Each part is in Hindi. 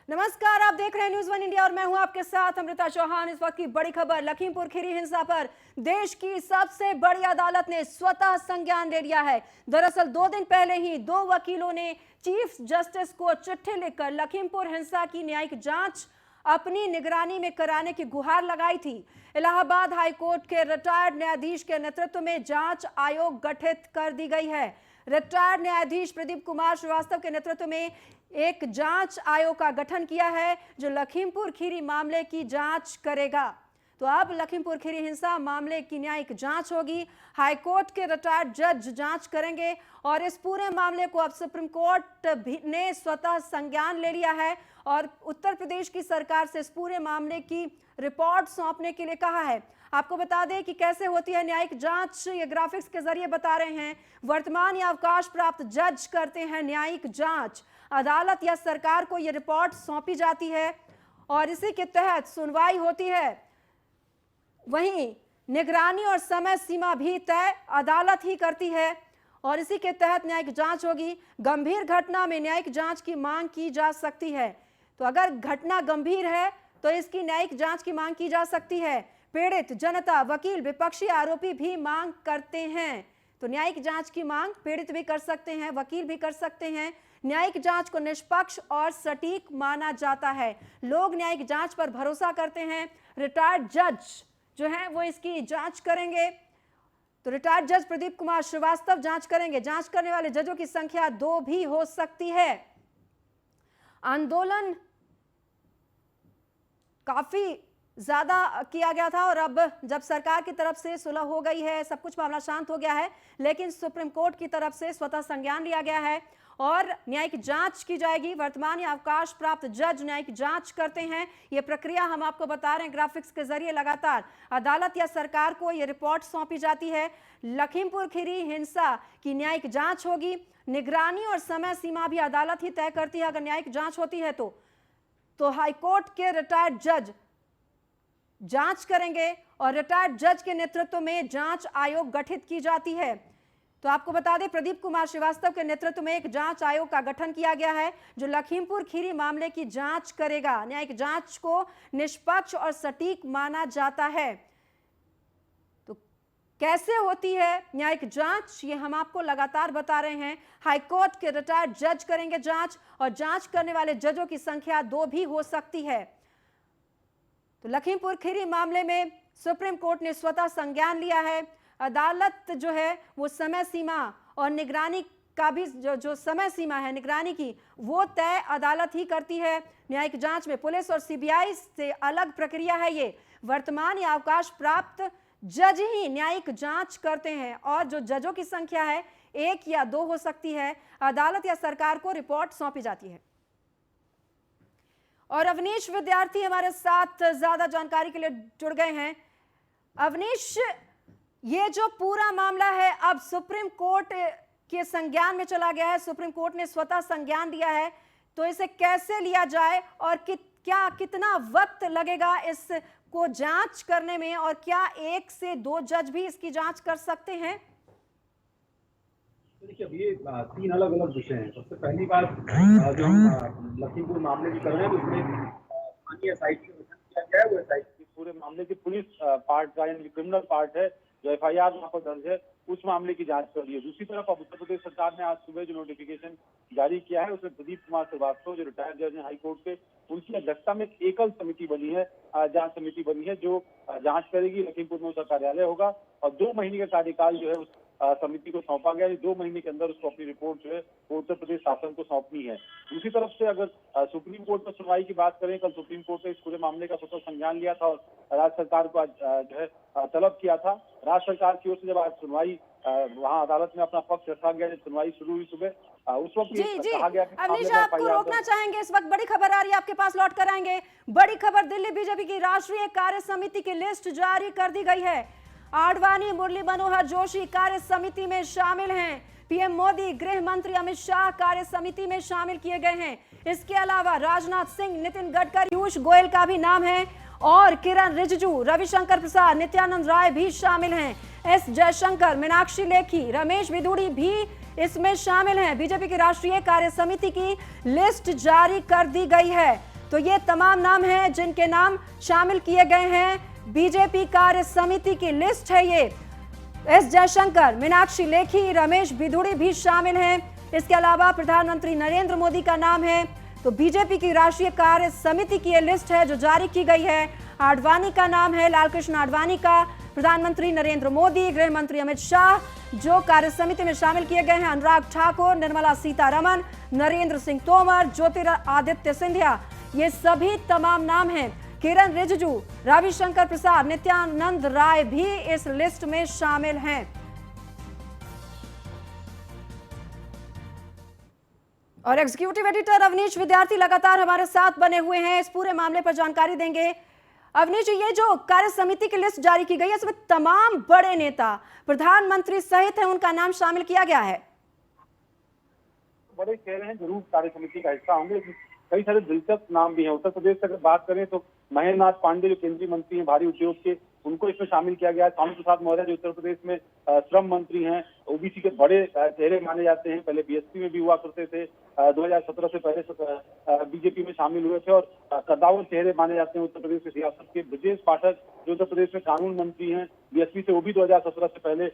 नमस्कार, आप देख रहे हैं न्यूज़ वन इंडिया और मैं हूं आपके साथ अमृता चौहान। इस वक्त की बड़ी खबर, लखीमपुर खीरी हिंसा पर देश की सबसे बड़ी अदालत ने स्वतः संज्ञान ले लिया है। दरअसल 2 दिन पहले ही 2 वकीलों ने चीफ जस्टिस को चिट्ठी लिखकर लखीमपुर हिंसा की न्यायिक जांच अपनी निगरानी में कराने की गुहार लगाई थी। इलाहाबाद हाई कोर्ट के रिटायर्ड न्यायाधीश के नेतृत्व में जांच आयोग गठित कर दी गई है। रिटायर्ड न्यायाधीश प्रदीप कुमार श्रीवास्तव के नेतृत्व में एक जांच आयोग का गठन किया है जो लखीमपुर खीरी मामले की जांच करेगा। तो अब लखीमपुर खीरी हिंसा मामले की न्यायिक जांच होगी। हाईकोर्ट के रिटायर्ड जज जांच करेंगे और इस पूरे मामले को अब सुप्रीम कोर्ट ने स्वतः संज्ञान ले लिया है और उत्तर प्रदेश की सरकार से इस पूरे मामले की रिपोर्ट सौंपने के लिए कहा है। आपको बता दें कि कैसे होती है न्यायिक जांच, ये ग्राफिक्स के जरिए बता रहे हैं। वर्तमान या अवकाश प्राप्त जज करते हैं न्यायिक जांच। अदालत या सरकार को यह रिपोर्ट सौंपी जाती है और इसी के तहत सुनवाई होती है। वहीं निगरानी और समय सीमा भी तय अदालत ही करती है और इसी के तहत न्यायिक जांच होगी। गंभीर घटना में न्यायिक जांच की मांग की जा सकती है। तो अगर घटना गंभीर है तो इसकी न्यायिक जांच की मांग की जा सकती है। पीड़ित जनता, वकील, विपक्षी आरोपी भी मांग करते हैं। तो न्यायिक जांच की मांग पीड़ित भी कर सकते हैं, वकील भी कर सकते हैं। न्यायिक जांच को निष्पक्ष और सटीक माना जाता है। लोग न्यायिक जांच पर भरोसा करते हैं। रिटायर्ड जज जो हैं वो इसकी जांच करेंगे। तो रिटायर्ड जज प्रदीप कुमार श्रीवास्तव जांच करेंगे। जांच करने वाले जजों की संख्या 2 भी हो सकती है। आंदोलन काफी ज्यादा किया गया था और अब जब सरकार की तरफ से सुलह हो गई है, सब कुछ मामला शांत हो गया है, लेकिन सुप्रीम कोर्ट की तरफ से स्वतः संज्ञान लिया गया है और न्यायिक जांच की जाएगी। वर्तमान या अवकाश प्राप्त जज न्यायिक जांच करते हैं। यह प्रक्रिया हम आपको बता रहे हैं ग्राफिक्स के जरिए। लगातार अदालत या सरकार को यह रिपोर्ट सौंपी जाती है। लखीमपुर खीरी हिंसा की न्यायिक जांच होगी। निगरानी और समय सीमा भी अदालत ही तय करती है। अगर न्यायिक जांच होती है तो हाईकोर्ट के रिटायर्ड जज जांच करेंगे और रिटायर्ड जज के नेतृत्व में जांच आयोग गठित की जाती है। तो आपको बता दें, प्रदीप कुमार श्रीवास्तव के नेतृत्व में एक जांच आयोग का गठन किया गया है जो लखीमपुर खीरी मामले की जांच करेगा। न्यायिक जांच को निष्पक्ष और सटीक माना जाता है। तो कैसे होती है न्यायिक जांच, ये हम आपको लगातार बता रहे हैं। हाईकोर्ट के रिटायर्ड जज करेंगे जांच और जांच करने वाले जजों की संख्या 2 भी हो सकती है। तो लखीमपुर खीरी मामले में सुप्रीम कोर्ट ने स्वतः संज्ञान लिया है। अदालत जो है वो समय सीमा और निगरानी का भी जो समय सीमा है निगरानी की, वो तय अदालत ही करती है। न्यायिक जांच में पुलिस और सीबीआई से अलग प्रक्रिया है। ये वर्तमान या अवकाश प्राप्त जज ही न्यायिक जांच करते हैं और जो जजों की संख्या है 1 या 2 हो सकती है। अदालत या सरकार को रिपोर्ट सौंपी जाती है। और अवनीश विद्यार्थी हमारे साथ ज्यादा जानकारी के लिए जुड़ गए हैं। अवनीश, ये जो पूरा मामला है अब सुप्रीम कोर्ट के संज्ञान में चला गया है, सुप्रीम कोर्ट ने स्वतः संज्ञान दिया है, तो इसे कैसे लिया जाए और कितना वक्त लगेगा इसको जांच करने में और क्या 1 से 2 जज भी इसकी जांच कर सकते हैं? देखिए, अब ये 3 अलग-अलग विषय हैं। सबसे पहली बात जो हम लखीमपुर मामले की कर रहे हैं, तो उसमें स्थानीय एसआईटी का गठन किया गया है। वो एसआईटी पूरे मामले के पुलिस पार्ट का यानी क्रिमिनल पार्ट है, जो एफआईआर वहाँ पर दर्ज है, उस मामले की जांच कर रही है। दूसरी तरफ अब उत्तर प्रदेश सरकार ने आज सुबह जो नोटिफिकेशन जारी किया है, उसमें प्रदीप कुमार श्रीवास्तव जो रिटायर्ड जज हैं हाई कोर्ट के, उनकी अध्यक्षता में एक एकल समिति बनी है, जांच समिति बनी है, जो जांच करेगी। लखीमपुर में उसका कार्यालय होगा और 2 महीने का कार्यकाल जो है उस समिति को सौंपा गया है। 2 महीने के अंदर उसको अपनी रिपोर्ट जो है वो उत्तर प्रदेश शासन को सौंपनी है। दूसरी तरफ से अगर सुप्रीम कोर्ट में सुनवाई की बात करें, कल सुप्रीम कोर्ट ने इस पूरे मामले का स्वतः संज्ञान लिया था और राज्य सरकार को आज जो है तलब किया था। राज्य सरकार की ओर से जब आज सुनवाई वहाँ अदालत में अपना पक्ष रखा गया, जब सुनवाई शुरू हुई सुबह, उस वक्त कहा गया कि अवनीश, आपको रोकना चाहेंगे, इस वक्त बड़ी खबर आ रही है, आपके पास लौट कर आएंगे। बड़ी खबर, दिल्ली बीजेपी की राष्ट्रीय कार्य समिति की लिस्ट जारी कर दी गई है। आडवाणी, मुरली मनोहर जोशी कार्य समिति में शामिल हैं। पीएम मोदी, गृह मंत्री अमित शाह कार्य समिति में शामिल किए गए हैं। इसके अलावा राजनाथ सिंह, नितिन गडकरी, पीयूष गोयल का भी नाम है और किरण रिजिजू, रविशंकर प्रसाद, नित्यानंद राय भी शामिल हैं। एस जयशंकर, मीनाक्षी लेखी, रमेश बिधूड़ी भी इसमें शामिल हैं। बीजेपी की राष्ट्रीय कार्य समिति की लिस्ट जारी कर दी गई है। तो ये तमाम नाम हैं जिनके नाम शामिल किए गए हैं। बीजेपी कार्य समिति की लिस्ट है ये। एस जयशंकर, मीनाक्षी लेखी, रमेश बिधूड़ी भी शामिल हैं। इसके अलावा प्रधानमंत्री नरेंद्र मोदी का नाम है। तो बीजेपी की राष्ट्रीय कार्य समिति की ये लिस्ट है जो जारी की गई है। आडवाणी का नाम है, लालकृष्ण आडवाणी का, प्रधानमंत्री नरेंद्र मोदी, गृह मंत्री अमित शाह जो कार्य समिति में शामिल किए गए हैं, अनुराग ठाकुर, निर्मला सीतारमण, नरेंद्र सिंह तोमर, ज्योतिरादित्य सिंधिया, ये सभी तमाम नाम हैं। किरण रिजिजू, रविशंकर प्रसाद, नित्यानंद राय भी इस लिस्ट में शामिल हैं। और एग्जीक्यूटिव एडिटर अवनीश विद्यार्थी लगातार हमारे साथ बने हुए हैं, इस पूरे मामले पर जानकारी देंगे। अवनीश जी, ये जो कार्य समिति की लिस्ट जारी की गई है इसमें तमाम बड़े नेता, प्रधानमंत्री सहित है, उनका नाम शामिल किया गया है। बड़े चेहरे हैं जरूर कार्य समिति का हिस्सा होंगे, लेकिन कई सारे दिलचस्प नाम भी हैं। उत्तर प्रदेश से अगर बात करें तो महेंद्र नाथ पांडे जो केंद्रीय मंत्री हैं भारी उद्योग के, उनको इसमें शामिल किया गया है। स्वामी प्रसाद मौर्य जो उत्तर प्रदेश में श्रम मंत्री हैं, ओबीसी के बड़े चेहरे माने जाते हैं, पहले बीएसपी में भी हुआ करते थे, 2017 से पहले बीजेपी में शामिल हुए थे और कद्दावर चेहरे माने जाते हैं उत्तर प्रदेश की सियासत के। ब्रजेश पाठक जो उत्तर प्रदेश में कानून मंत्री हैं, बीएसपी से, वो भी 2017 से पहले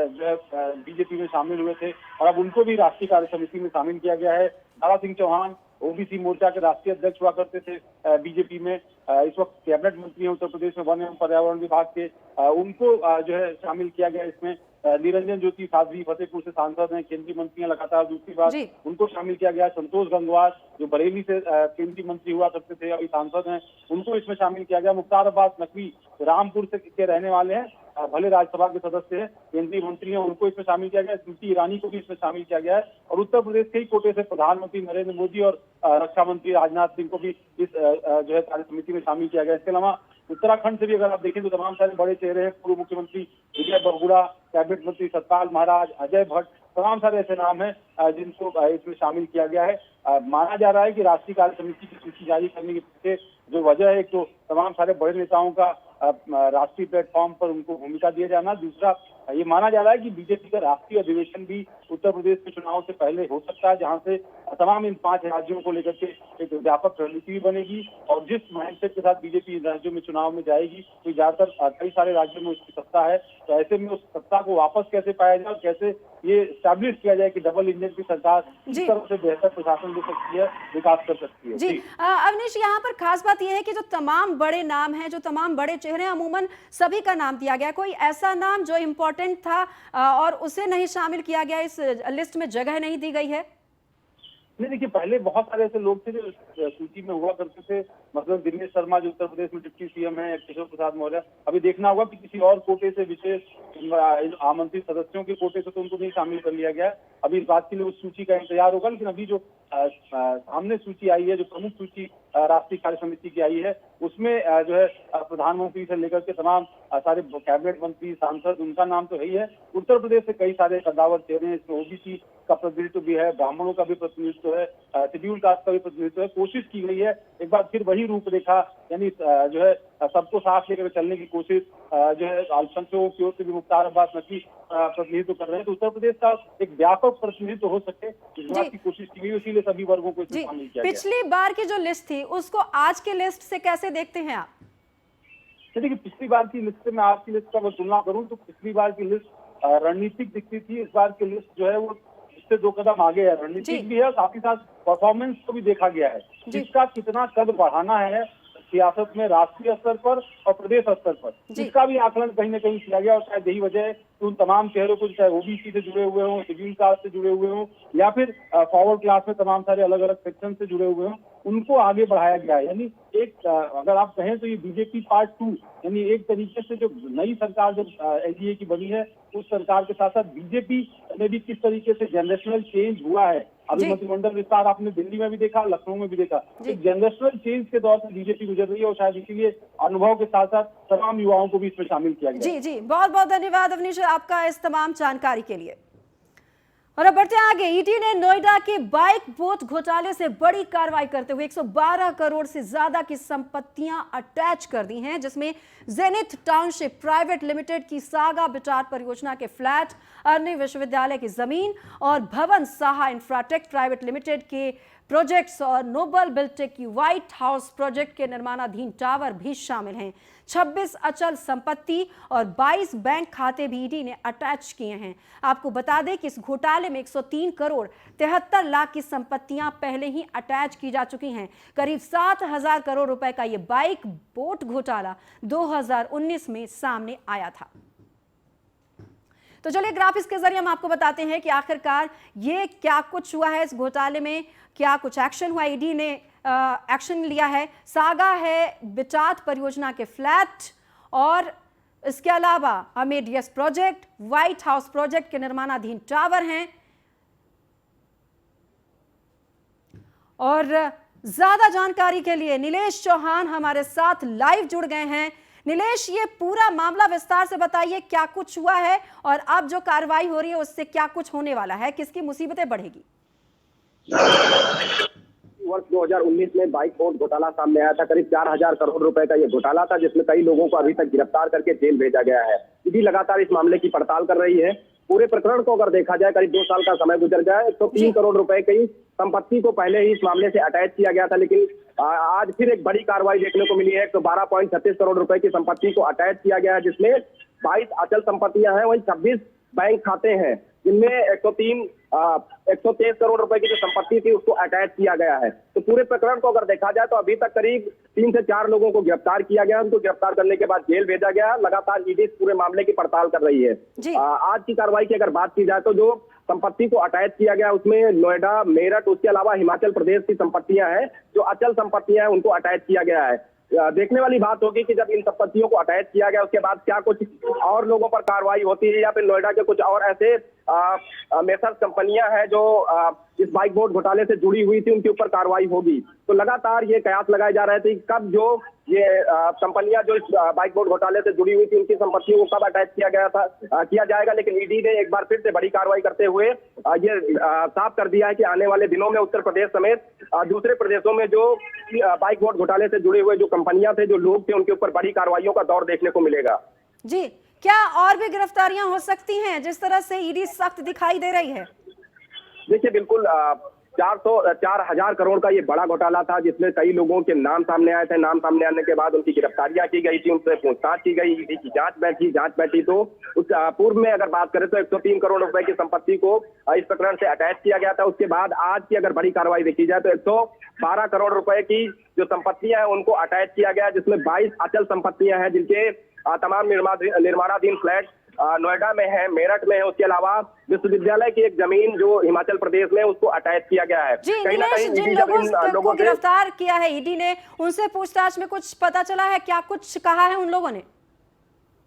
जो है बीजेपी में शामिल हुए थे और अब उनको भी राष्ट्रीय कार्य समिति में शामिल किया गया है। दारा सिंह चौहान ओबीसी मोर्चा के राष्ट्रीय अध्यक्ष हुआ करते थे बीजेपी में, इस वक्त कैबिनेट मंत्री हैं उत्तर प्रदेश में वन एवं पर्यावरण विभाग के, उनको जो है शामिल किया गया इसमें। निरंजन ज्योति साध्वी फतेहपुर से सांसद हैं, केंद्रीय मंत्री हैं लगातार दूसरी बार, उनको शामिल किया गया। संतोष गंगवार जो बरेली से केंद्रीय मंत्री हुआ करते थे, अभी सांसद हैं, उनको इसमें शामिल किया गया। मुख्तार अब्बास नकवी रामपुर से के रहने वाले हैं, भले राज्यसभा के सदस्य हैं, केंद्रीय मंत्री हैं, उनको इसमें शामिल किया गया। स्मृति ईरानी को भी इसमें शामिल किया गया है और उत्तर प्रदेश के ही कोटे से प्रधानमंत्री नरेंद्र मोदी और रक्षा मंत्री राजनाथ सिंह को भी इस जो है कार्य समिति में शामिल किया गया। इसके अलावा उत्तराखंड से भी अगर आप देखें तो तमाम सारे बड़े चेहरे हैं। पूर्व मुख्यमंत्री विजय बहुगुणा, कैबिनेट मंत्री सतपाल महाराज, अजय भट्ट, तमाम सारे ऐसे नाम हैं जिनको इसमें शामिल किया गया है। माना जा रहा है कि राष्ट्रीय कार्य समिति की सूची जारी करने के पीछे जो वजह है, एक तो तमाम सारे बड़े नेताओं का राष्ट्रीय प्लेटफॉर्म पर उनको भूमिका दिया जाना, दूसरा ये माना जा रहा है कि बीजेपी का राष्ट्रीय अधिवेशन भी उत्तर प्रदेश के चुनाव से पहले हो सकता है, जहां से तमाम इन 5 राज्यों को लेकर के एक व्यापक रणनीति भी बनेगी और जिस माइंडसेट के साथ बीजेपी इन राज्यों में चुनाव में जाएगी, तो ज्यादातर कई सारे राज्यों में उसकी सत्ता है, तो ऐसे में उस सत्ता को वापस कैसे पाया जाए और कैसे ये स्टैब्लिश किया जाए कि डबल इंजन की सरकार इस तरह से बेहतर प्रशासन दे सकती है, विकास कर सकती है। जी अवनीश, यहाँ पर खास बात यह है कि जो तमाम बड़े नाम हैं, जो तमाम बड़े चेहरे हैं, अमूमन सभी का नाम दिया गया, कोई ऐसा नाम जो इम्पोर्टेंट था और उसे नहीं शामिल किया गया, इस लिस्ट में जगह नहीं दी गई है? नहीं, देखिए पहले बहुत सारे ऐसे लोग थे जो सूची में हुआ करते थे, मतलब दिनेश शर्मा जो उत्तर प्रदेश में डिप्टी सीएम है, केशव प्रसाद मौर्य, अभी देखना होगा कि किसी और कोटे से, विशेष आमंत्रित सदस्यों के कोटे से तो उनको नहीं शामिल कर लिया गया। अभी इस बात के लिए उस सूची का इंतजार होगा, लेकिन अभी जो सामने सूची आई है, जो प्रमुख सूची राष्ट्रीय कार्य समिति की आई है, उसमें जो है प्रधानमंत्री से लेकर के तमाम सारे कैबिनेट मंत्री, सांसद, उनका नाम तो है ही है। उत्तर प्रदेश से कई सारे कद्दावर चेहरे हैं, इसमें ओबीसी का प्रतिनिधित्व भी है, ब्राह्मणों का भी प्रतिनिधित्व है, शेड्यूल कास्ट का भी प्रतिनिधित्व है। कोशिश की गई है एक बार फिर वही रूपरेखा, यानी जो है सबको साथ लेकर चलने की कोशिश जो है अल्पसंख्यकों की ओर से भी मुख्तार अब्बास नकवी प्रतिनिधित्व कर रहे हैं, तो उत्तर प्रदेश का एक व्यापक प्रतिनिधित्व हो सके इस बात की कोशिश की गई, इसीलिए सभी वर्गों को इसमें शामिल किया गया। पिछली बार की जो लिस्ट थी उसको आज के लिस्ट से कैसे देखते हैं आप? देखिए पिछली बार की लिस्ट से मैं आज की लिस्ट का अगर तुलना करूं तो पिछली बार की लिस्ट रणनीतिक दिखती थी, इस बार की लिस्ट जो है वो इससे 2 कदम आगे है, रणनीतिक भी है, साथ ही साथ परफॉर्मेंस को भी देखा गया है, जिसका कितना कद बढ़ाना है सियासत में राष्ट्रीय स्तर पर और प्रदेश स्तर पर, इसका भी आकलन कहीं न कहीं किया गया और शायद यही वजह है कि उन तमाम चेहरों को, चाहे ओबीसी से जुड़े हुए हों, शेड्यूल कास्ट से जुड़े हुए हों या फिर फॉरवर्ड क्लास में तमाम सारे अलग अलग सेक्शन से जुड़े हुए हों, उनको आगे बढ़ाया गया है। यानी एक अगर आप कहें तो ये बीजेपी पार्ट 2, यानी एक तरीके से जो नई सरकार जो एनडीए की बनी है, उस सरकार के साथ साथ बीजेपी में भी किस तरीके से जनरेशनल चेंज हुआ है। अभी मंत्रिमंडल विस्तार आपने दिल्ली में भी देखा, लखनऊ में भी देखा, एक जनरेशनल चेंज के दौर से बीजेपी गुजर रही है और शायद इसीलिए अनुभव के साथ साथ तमाम युवाओं को भी इसमें शामिल किया गया। जी, बहुत बहुत धन्यवाद अवनीश आपका इस तमाम जानकारी के लिए। और अब बढ़ते आगे, ईडी ने नोएडा के बाइक बोट घोटाले से बड़ी कार्रवाई करते हुए 112 करोड़ से ज्यादा की संपत्तियां अटैच कर दी हैं, जिसमें जेनिथ टाउनशिप प्राइवेट लिमिटेड की सागा बिटार परियोजना के फ्लैट, अर्नी विश्वविद्यालय की जमीन और भवन साहा इंफ्राटेक प्राइवेट लिमिटेड के प्रोजेक्ट्स और नोबल बिल्टेक की व्हाइट हाउस प्रोजेक्ट के निर्माणाधीन टावर भी शामिल हैं। 26 अचल संपत्ति और 22 बैंक खाते भी ईडी ने अटैच किए हैं। आपको बता दें कि इस घोटाले में 103 करोड़ 73 लाख की संपत्तियां पहले ही अटैच की जा चुकी हैं। करीब 7,000 करोड़ रुपए का यह बाइक बोट घोटाला 2019 में सामने आया था। तो चलिए ग्राफिक्स के जरिए हम आपको बताते हैं कि आखिरकार ये क्या कुछ हुआ है इस घोटाले में, क्या कुछ एक्शन हुआ। ईडी ने एक्शन लिया है। सागा है बिटाट परियोजना के फ्लैट और इसके अलावा Amadeus project, white house project के निर्माणाधीन टावर हैं। और ज्यादा जानकारी के लिए नीलेश चौहान हमारे साथ लाइव जुड़ गए हैं। नीलेश, ये पूरा मामला विस्तार से बताइए, क्या कुछ हुआ है और अब जो कार्रवाई हो रही है उससे क्या कुछ होने वाला है, किसकी मुसीबतें बढ़ेगी? वर्ष 2019 में बाइक बोट घोटाला सामने आया था। करीब 4,000 करोड़ रुपए का यह घोटाला था, जिसमें कई लोगों को अभी तक गिरफ्तार करके जेल भेजा गया है। ईडी लगातार इस मामले की पड़ताल कर रही है। पूरे प्रकरण को अगर देखा जाए, करीब 2 साल का समय गुजर गया है। 103 करोड़ रुपए की संपत्ति को पहले ही इस मामले से अटैच किया गया था, लेकिन आज फिर एक बड़ी कार्रवाई देखने को मिली है। 112.36 करोड़ रुपए की संपत्ति को अटैच किया गया है, जिसमें 22 अचल संपत्तियां हैं, वहीं 26 बैंक खाते हैं, जिनमें 123 करोड़ रुपए की जो संपत्ति थी उसको अटैच किया गया है। तो पूरे प्रकरण को अगर देखा जाए तो अभी तक करीब 3 से 4 लोगों को गिरफ्तार किया गया। उनको गिरफ्तार करने के बाद जेल भेजा गया। लगातार ईडी पूरे मामले की पड़ताल कर रही है। आज की कार्रवाई की अगर बात की जाए तो जो संपत्ति को अटैच किया गया उसमें नोएडा, मेरठ, उसके अलावा हिमाचल प्रदेश की संपत्तियां हैं। जो अचल संपत्तियां हैं उनको अटैच किया गया है। देखने वाली बात होगी कि जब इन संपत्तियों को अटैच किया गया उसके बाद क्या कुछ और लोगों पर कार्रवाई होती है, या फिर नोएडा के कुछ और ऐसे मेसर्स कंपनियां हैं जो इस बाइक बोट घोटाले से जुड़ी हुई थी, उनके ऊपर कार्रवाई होगी। तो लगातार ये कयास लगाए जा रहे थे कि कब जो ये कंपनियां जो इस बाइक बोट घोटाले से जुड़ी हुई थी उनकी संपत्तियों को कब अटैच किया जाएगा। लेकिन ईडी ने एक बार फिर से बड़ी कार्रवाई करते हुए ये साफ कर दिया है कि आने वाले दिनों में उत्तर प्रदेश समेत दूसरे प्रदेशों में जो बाइक बोट घोटाले से जुड़े हुए जो कंपनियां थे, जो लोग थे, उनके ऊपर बड़ी कार्रवाइयों का दौर देखने को मिलेगा। जी, क्या और भी गिरफ्तारियां हो सकती हैं जिस तरह से ईडी सख्त दिखाई दे रही है? देखिए, बिल्कुल 4,000 करोड़ का ये बड़ा घोटाला था, जिसमें कई लोगों के नाम सामने आए थे। नाम सामने आने के बाद उनकी गिरफ्तारियां की गई थी, उनसे पूछताछ की गई, ईडी की जांच बैठी। तो उस पूर्व में अगर बात करें तो 103 करोड़ रुपए की संपत्ति को इस प्रकरण से अटैच किया गया था। उसके बाद आज की अगर बड़ी कार्रवाई देखी जाए तो 112 करोड़ रुपए की जो संपत्तियां हैं उनको अटैच किया गया, जिसमें 22 अचल संपत्तियां हैं, जिनके तमाम निर्माणाधीन फ्लैट नोएडा में है, मेरठ में है। उसके अलावा विश्वविद्यालय की एक जमीन जो हिमाचल प्रदेश में, उसको अटैच किया गया है। जी नीलेश, जिन लोगों को गिरफ्तार किया है ईडी ने, उनसे पूछताछ में कुछ पता चला है, क्या कुछ कहा है उन लोगों ने?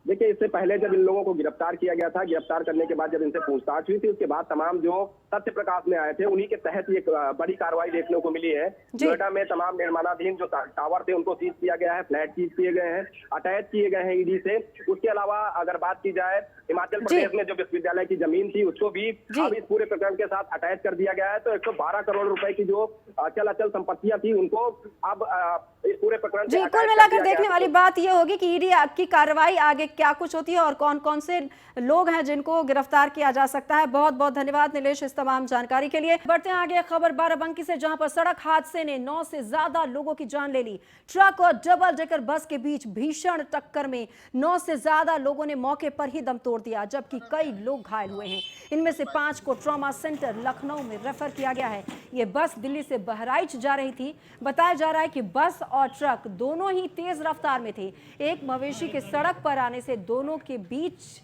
देखिए, इससे पहले जब इन लोगों को गिरफ्तार किया गया था, गिरफ्तार करने के बाद जब इनसे पूछताछ हुई थी, उसके बाद तमाम जो तथ्य प्रकाश में आए थे उन्हीं के तहत ये बड़ी कार्रवाई देखने को मिली है। नोएडा में तमाम निर्माणाधीन जो टावर थे उनको सीज किया गया है, फ्लैट सीज किए गए हैं, अटैच किए गए हैं ईडी से। उसके अलावा अगर बात की जाए हिमाचल प्रदेश में जो विश्वविद्यालय की जमीन थी उसको भी अब इस पूरे प्रकरण के साथ अटैच कर दिया गया है। तो 112 करोड़ रुपए की जो अचल संपत्तियां थी उनको अब इस पूरे प्रकरण से कुल मिलाकर देखने वाली बात यह होगी कि ईडी की कार्रवाई आगे क्या कुछ होती है और कौन कौन से लोग हैं जिनको गिरफ्तार किया जा सकता है। बहुत बहुत धन्यवाद नीलेश इस तमाम जानकारी के लिए। बढ़ते हैं आगे खबर बाराबंकी से, जहां पर सड़क हादसे ने 9 से ज्यादा लोगों की जान ले ली। ट्रक और डबल डेकर बस के बीच भीषण टक्कर में 9 से ज्यादा लोगों ने मौके पर ही दम तोड़ दिया, जबकि कई लोग घायल हुए हैं। इनमें से 5 को ट्रॉमा सेंटर लखनऊ में रेफर किया गया है। ये बस दिल्ली से बहराइच जा रही थी। बताया जा रहा है कि बस और ट्रक दोनों ही तेज रफ्तार में थे। एक मवेशी के सड़क पर आने से दोनों के बीच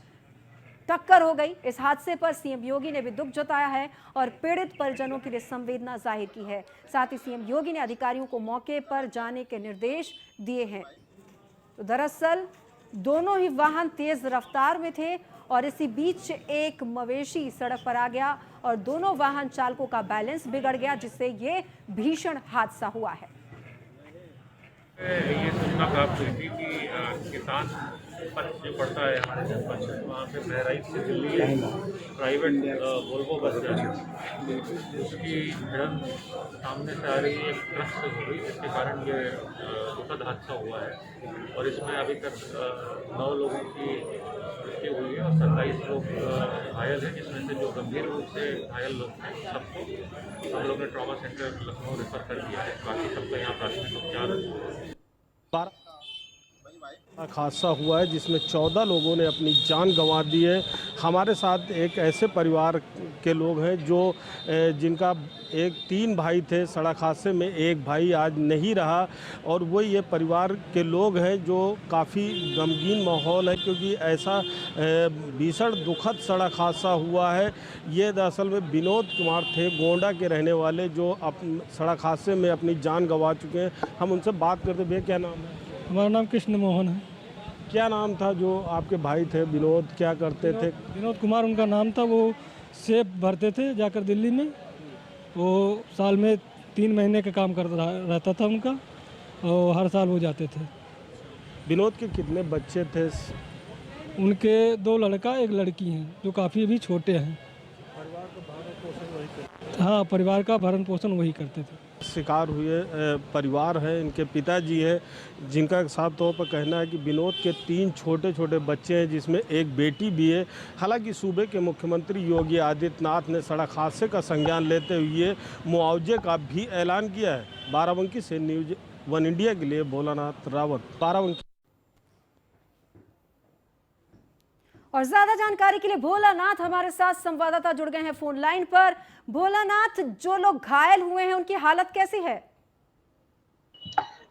टक्कर हो गई। इस हादसे पर सीएम योगी ने भी दुख जताया है और पीड़ित परिजनों के लिए संवेदना जाहिर की है। साथ ही सीएम योगी ने अधिकारियों को मौके पर जाने के निर्देश दिए हैं। तो दरअसल दोनों ही वाहन तेज रफ्तार में थे और इसी बीच एक मवेशी सड़क पर आ गया और दोनों वाहन चालकों का बैलेंस बिगड़ गया, जिससे ये भीषण हादसा हुआ है। ये सूचना प्राप्त हुई थी कि किसान पंच जो पड़ता है हमारे जनपद से, वहाँ पे बहराइच से दिल्ली प्राइवेट वोल्वो बस जा रही थी, उसकी भिड़ंत सामने से आ रही एक ट्रक से हो गई, जिसके कारण ये दुखद हादसा हुआ है। और इसमें अभी तक 9 लोगों की मृत्यु हुई है और 27 लोग घायल हैं, जिसमें से जो गंभीर रूप से घायल लोग हैं सबको हम लोग ने ट्रॉमा सेंटर लखनऊ रेफर कर दिया है। बाकी सबका यहाँ प्राथमिक उपचार हादसा हुआ है जिसमें 14 लोगों ने अपनी जान गंवा दी है। हमारे साथ एक ऐसे परिवार के लोग हैं जो जिनका 3 भाई थे, सड़क हादसे में एक भाई आज नहीं रहा, और वो ये परिवार के लोग हैं जो काफ़ी गमगीन माहौल है, क्योंकि ऐसा भीषण दुखद सड़क हादसा हुआ है। ये दरअसल में विनोद कुमार थे, गोंडा के रहने वाले, जो सड़क हादसे में अपनी जान गंवा चुके हैं। हम उनसे बात करते, भैया क्या नाम है? हमारा नाम कृष्ण मोहन है। क्या नाम था जो आपके भाई थे विनोद, क्या करते थे? विनोद कुमार उनका नाम था। वो सेब भरते थे जाकर दिल्ली में। वो साल में 3 महीने का काम करता रहता था उनका, और हर साल वो जाते थे। विनोद के कितने बच्चे थे? उनके 2 लड़का 1 लड़की हैं, जो काफ़ी अभी छोटे हैं। हाँ, परिवार का भरण पोषण वही करते थे। शिकार हुए परिवार है, इनके पिताजी है, जिनका साफ तौर पर कहना है कि विनोद के 3 छोटे छोटे बच्चे हैं, जिसमें एक बेटी भी है। हालांकि सूबे के मुख्यमंत्री योगी आदित्यनाथ ने सड़क हादसे का संज्ञान लेते हुए मुआवजे का भी ऐलान किया है। बाराबंकी से न्यूज़ 1 इंडिया के लिए भोलानाथ रावत, बाराबंकी। और ज्यादा जानकारी के लिए भोलानाथ हमारे साथ संवाददाता जुड़ गए हैं फोन लाइन पर। भोलानाथ, जो लोग घायल हुए हैं उनकी हालत कैसी है?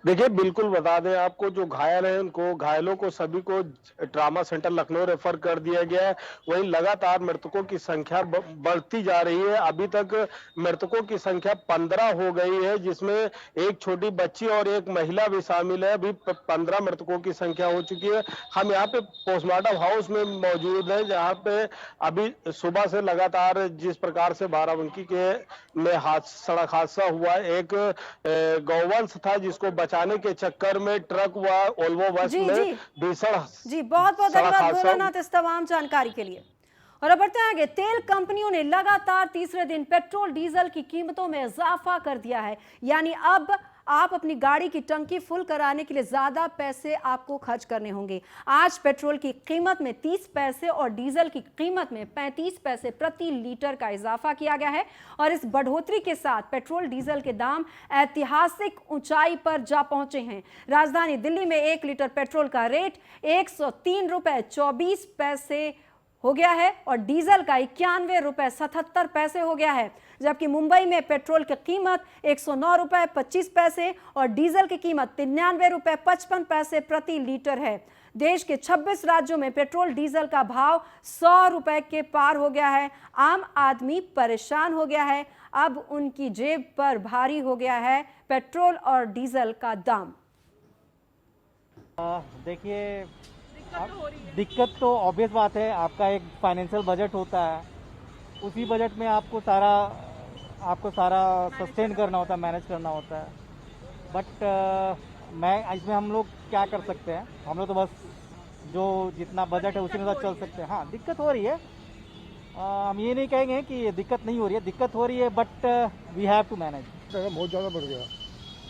देखिए, बिल्कुल बता दें आपको, जो घायल हैं उनको, घायलों को सभी को ट्रामा सेंटर लखनऊ रेफर कर दिया गया है। वहीं लगातार मृतकों की संख्या बढ़ती जा रही है। अभी तक मृतकों की संख्या 15 हो गई है, जिसमें एक छोटी बच्ची और एक महिला भी शामिल है। अभी 15 मृतकों की संख्या हो चुकी है। हम यहाँ पे पोस्टमार्टम हाउस में मौजूद हैं, जहाँ पे अभी सुबह से लगातार जिस प्रकार से बाराबंकी के में सड़क हादसा हुआ, एक गौवंश था जिसको बचाने के चक्कर में ट्रक व वोल्वो बस में भीषण बहुत बहुत धन्यवाद भोलानाथ इस तमाम जानकारी के लिए। और अब बढ़ते हैं आगे। तेल कंपनियों ने लगातार तीसरे दिन पेट्रोल डीजल की कीमतों में इजाफा कर दिया है। यानी अब आप अपनी गाड़ी की टंकी फुल कराने के लिए ज्यादा पैसे आपको खर्च करने होंगे। आज पेट्रोल की कीमत में 30 पैसे और डीजल की कीमत में 35 पैसे प्रति लीटर का इजाफा किया गया है। और इस बढ़ोतरी के साथ पेट्रोल डीजल के दाम ऐतिहासिक ऊंचाई पर जा पहुंचे हैं। राजधानी दिल्ली में 1 लीटर पेट्रोल का रेट 103 रुपए 24 पैसे हो गया है और डीजल का 91 रुपए 77 पैसे हो गया है। जबकि मुंबई में पेट्रोल की कीमत 109 रुपए 25 पैसे और डीजल की कीमत 93 रुपए 55 पैसे प्रति लीटर है। देश के 26 राज्यों में पेट्रोल डीजल का भाव 100 रुपए के पार हो गया है। आम आदमी परेशान हो गया है। अब उनकी जेब पर भारी हो गया है पेट्रोल और डीजल का दाम। देखिए, दिक्कत तो ऑब्वियस बात है। आपका एक फाइनेंशियल बजट होता है, उसी बजट में आपको सारा सस्टेन करना होता है, मैनेज करना होता है। बट इसमें हम लोग क्या कर सकते हैं? हम लोग तो बस जो जितना बजट है उसी में चल सकते हैं। हाँ, दिक्कत हो रही है। हम ये नहीं कहेंगे कि दिक्कत नहीं हो रही है, दिक्कत हो रही है, but we have to manage. बहुत ज़्यादा बढ़ गया।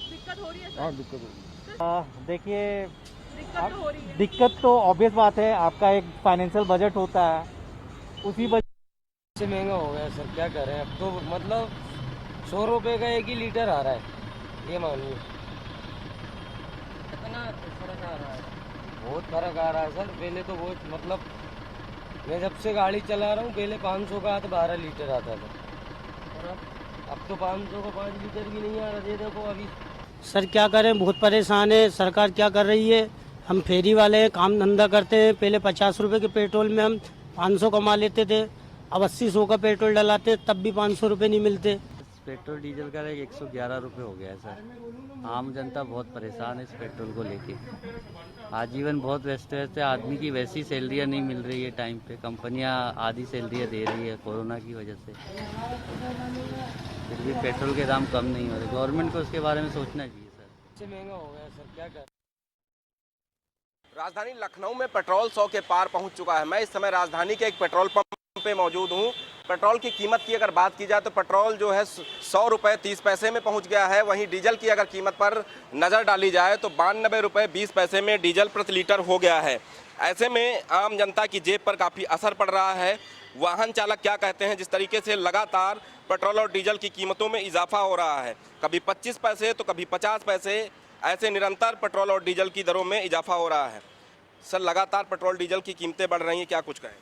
दिक्कत हो रही है? हाँ, दिक्कत हो रही है। देखिए, दिक्कत तो ऑब्वियस बात है। आपका एक फाइनेंशियल बजट होता है, उसी बजट से महंगा हो गया सर, क्या करें अब तो। मतलब 100 रुपये का 1 ही लीटर आ रहा है, ये मानिए। कितना फर्क आ रहा है? बहुत फर्क आ रहा है सर। पहले तो बहुत, मतलब मैं जब से गाड़ी चला रहा हूँ, पहले 500 का आता 12 लीटर आता था, और अब तो 500 का 5 लीटर भी नहीं आ रहा। दे देखो अभी। सर क्या करें, बहुत परेशान है। सरकार क्या कर रही है? हम फेरी वाले हैं, काम धंधा करते हैं। पहले 50 रुपए के पेट्रोल में हम 500 कमा लेते थे, अब 80-100 का पेट्रोल डलाते तब भी 500 रुपए नहीं मिलते। पेट्रोल डीजल का रेट 111 रुपये हो गया है सर। आम जनता बहुत परेशान है इस पेट्रोल को लेके। आजीवन बहुत व्यस्त है। आदमी की वैसी सैलरियाँ नहीं मिल रही है टाइम पे। कंपनियां आधी सैलरियाँ दे रही है कोरोना की वजह से, फिर भी पेट्रोल के दाम कम नहीं हो रहे। गवर्नमेंट को उसके बारे में सोचना चाहिए सर। इससे महंगा हो गया सर, क्या करें। राजधानी लखनऊ में पेट्रोल 100 के पार पहुंच चुका है। मैं इस समय राजधानी के एक पेट्रोल पंप पे मौजूद हूं। पेट्रोल की कीमत की अगर बात की जाए तो पेट्रोल जो है 100 रुपये 30 पैसे में पहुंच गया है। वहीं डीजल की अगर कीमत पर नज़र डाली जाए तो 92 रुपये 20 पैसे में डीजल प्रति लीटर हो गया है। ऐसे में आम जनता की जेब पर काफ़ी असर पड़ रहा है। वाहन चालक क्या कहते हैं, जिस तरीके से लगातार पेट्रोल और डीजल की कीमतों में इजाफा हो रहा है, कभी 25 पैसे तो कभी 50 पैसे, ऐसे निरंतर पेट्रोल और डीजल की दरों में इजाफा हो रहा है। सर, लगातार पेट्रोल डीजल की कीमतें बढ़ रही हैं, क्या कुछ कहें?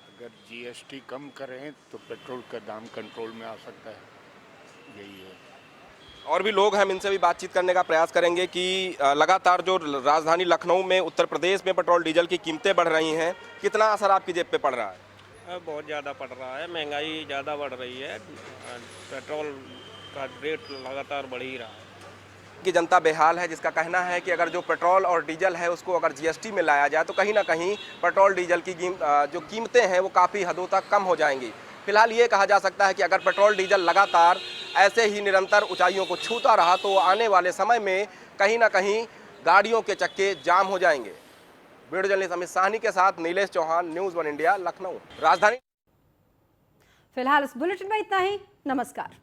अगर जीएसटी कम करें तो पेट्रोल का दाम कंट्रोल में आ सकता है, यही है। और भी लोग हैं, हम इनसे भी बातचीत करने का प्रयास करेंगे कि लगातार जो राजधानी लखनऊ में उत्तर प्रदेश में पेट्रोल डीजल की कीमतें बढ़ रही हैं, कितना असर आपकी जेब पे पड़ रहा है? बहुत ज़्यादा पड़ रहा है, महंगाई ज़्यादा बढ़ रही है, पेट्रोल का रेट लगातार बढ़ ही रहा है। कि जनता बेहाल है, जिसका कहना है कि अगर जो पेट्रोल और डीजल है उसको अगर जीएसटी में लाया जाए तो कहीं ना कहीं पेट्रोल डीजल की जो कीमतें हैं वो काफ़ी हदों तक कम हो जाएंगी। फिलहाल ये कहा जा सकता है कि अगर पेट्रोल डीजल लगातार ऐसे ही निरंतर ऊंचाइयों को छूता रहा तो आने वाले समय में कहीं ना कहीं गाड़ियों के चक्के जाम हो जाएंगे। वीडियो जर्नलिस्ट अमित साहनी के साथ नीलेश चौहान, न्यूज़ 1 इंडिया, लखनऊ। राजधानी। फिलहाल इस बुलेटिन में इतना ही। नमस्कार।